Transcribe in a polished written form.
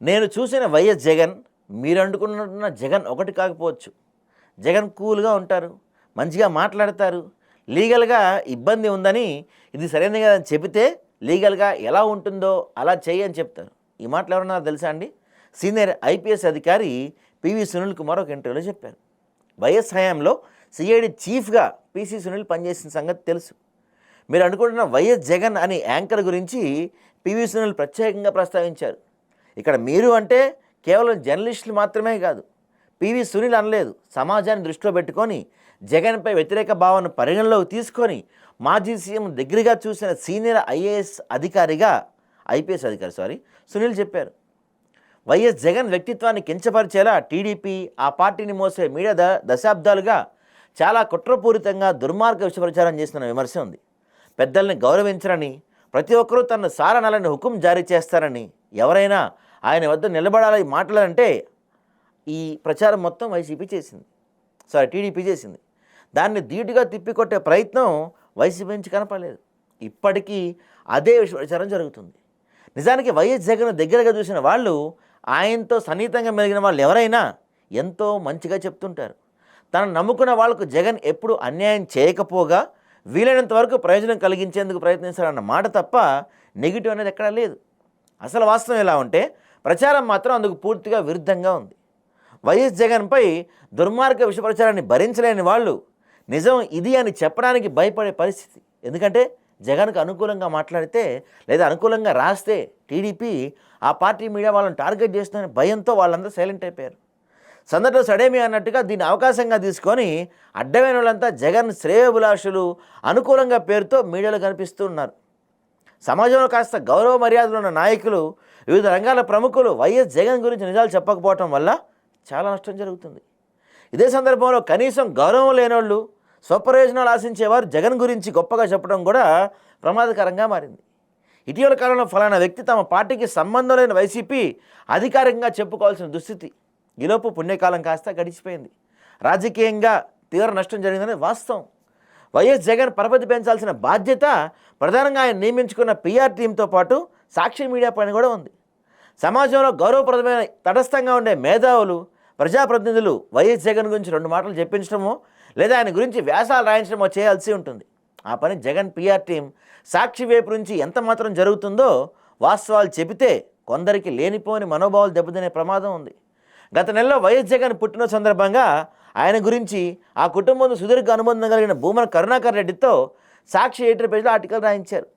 నేను చూసిన వైఎస్ జగన్ మీరు అనుకున్న జగన్ ఒకటి కాకపోవచ్చు. జగన్ కూల్గా ఉంటారు, మంచిగా మాట్లాడతారు. లీగల్గా ఇబ్బంది ఉందని ఇది సరైనది కాదని చెబితే లీగల్గా ఎలా ఉంటుందో అలా చెయ్యి అని చెప్తారు. ఈ మాటలు ఎవరన్నా తెలుసా అండి? సీనియర్ ఐపీఎస్ అధికారి పివి సునీల్ కుమార్ ఒక ఇంటర్వ్యూలో చెప్పారు. వైఎస్ హయాంలో సిఐడి చీఫ్గా పిసి సునీల్ పనిచేసిన సంగతి తెలుసు. మీరు అనుకుంటున్న వైఎస్ జగన్ అనే యాంకర్ గురించి పివి సునీల్ ప్రత్యేకంగా ప్రస్తావించారు. ఇక్కడ మీరు అంటే కేవలం జర్నలిస్టులు మాత్రమే కాదు, పివి సునీల్ అనలేదు. సమాజాన్ని దృష్టిలో పెట్టుకొని జగన్పై వ్యతిరేక భావన పరిగణలోకి తీసుకొని మాజీ సీఎం దగ్గరగా చూసిన సీనియర్ ఐపీఎస్ అధికారి సునీల్ చెప్పారు. వైఎస్ జగన్ వ్యక్తిత్వాన్ని కించపరిచేలా టీడీపీ, ఆ పార్టీని మోసే మీడియా దశాబ్దాలుగా చాలా కుట్రపూరితంగా దుర్మార్గ విషప్రచారం చేస్తున్న విమర్శ ఉంది. పెద్దల్ని గౌరవించరని, ప్రతి ఒక్కరూ తన సారనాలని హుకుం జారీ చేస్తారని, ఎవరైనా ఆయన వద్ద నిలబడాలని మాట్లాడాలంటే ఈ ప్రచారం మొత్తం టీడీపీ చేసింది. దాన్ని ధీటుగా తిప్పికొట్టే ప్రయత్నం వైసీపీ నుంచి కనపడలేదు. ఇప్పటికీ అదే విషప్రచారం జరుగుతుంది. నిజానికి వైఎస్ జగన్ దగ్గరగా చూసిన వాళ్ళు, ఆయనతో సన్నిహితంగా మెలిగిన వాళ్ళు ఎవరైనా ఎంతో మంచిగా చెప్తుంటారు. తనను నమ్ముకున్న వాళ్లకు జగన్ ఎప్పుడు అన్యాయం చేయకపోగా వీలైనంత వరకు ప్రయోజనం కలిగించేందుకు ప్రయత్నిస్తారన్న మాట తప్ప నెగిటివ్ అనేది ఎక్కడా లేదు. అసలు వాస్తవం ఎలా ఉంటే ప్రచారం మాత్రం అందుకు పూర్తిగా విరుద్ధంగా ఉంది. వైఎస్ జగన్పై దుర్మార్గ విషప్రచారాన్ని భరించలేని వాళ్ళు నిజం ఇది అని చెప్పడానికి భయపడే పరిస్థితి. ఎందుకంటే జగన్కు అనుకూలంగా మాట్లాడితే లేదా అనుకూలంగా రాస్తే టీడీపీ, ఆ పార్టీ మీడియా వాళ్ళని టార్గెట్ చేస్తుందని భయంతో వాళ్ళందరూ సైలెంట్ అయిపోయారు. సందర్లో సడేమి అన్నట్టుగా దీన్ని అవకాశంగా తీసుకొని అడ్డమైన వాళ్ళంతా జగన్ శ్రేయోభిలాషులు అనుకూలంగా పేరుతో మీడియాలో కనిపిస్తూ ఉన్నారు. సమాజంలో కాస్త గౌరవ మర్యాదలు ఉన్న నాయకులు, వివిధ రంగాల ప్రముఖులు వైఎస్ జగన్ గురించి నిజాలు చెప్పకపోవటం వల్ల చాలా నష్టం జరుగుతుంది. ఇదే సందర్భంలో కనీసం గౌరవం లేనోళ్ళు, స్వప్రయోజనాలు ఆశించేవారు జగన్ గురించి గొప్పగా చెప్పడం కూడా ప్రమాదకరంగా మారింది. ఇటీవల కాలంలో ఫలానా వ్యక్తి తమ పార్టీకి సంబంధం లేని వైసీపీ అధికారికంగా చెప్పుకోవాల్సిన దుస్థితి. ఈలోపు పుణ్యకాలం కాస్త గడిచిపోయింది. రాజకీయంగా తీవ్ర నష్టం జరిగిందనే వాస్తవం. వైఎస్ జగన్ పరపతి పెంచాల్సిన బాధ్యత ప్రధానంగా ఆయన నియమించుకున్న పీఆర్ టీంతో పాటు సాక్షి మీడియా పైన కూడా ఉంది. సమాజంలో గౌరవప్రదమైన తటస్థంగా ఉండే మేధావులు, ప్రజాప్రతినిధులు వైఎస్ జగన్ గురించి 2 మాటలు చెప్పించడమో లేదా ఆయన గురించి వ్యాసాలు రాయించడమో చేయాల్సి ఉంటుంది. ఆ పని జగన్ పీఆర్ టీం సాక్షి వైపు నుంచి ఎంత మాత్రం జరుగుతుందో వాస్తవాలు చెబితే కొందరికి లేనిపోని మనోభావాలు దెబ్బతినే ప్రమాదం ఉంది. గత నెలలో వైఎస్ జగన్ పుట్టినరోజు సందర్భంగా ఆయన గురించి, ఆ కుటుంబంతో సుదీర్ఘ అనుబంధం కలిగిన భూమన కరుణాకర్ రెడ్డితో సాక్షి ఎడిటర్ పేజ్లో ఆర్టికల్ రాయించారు.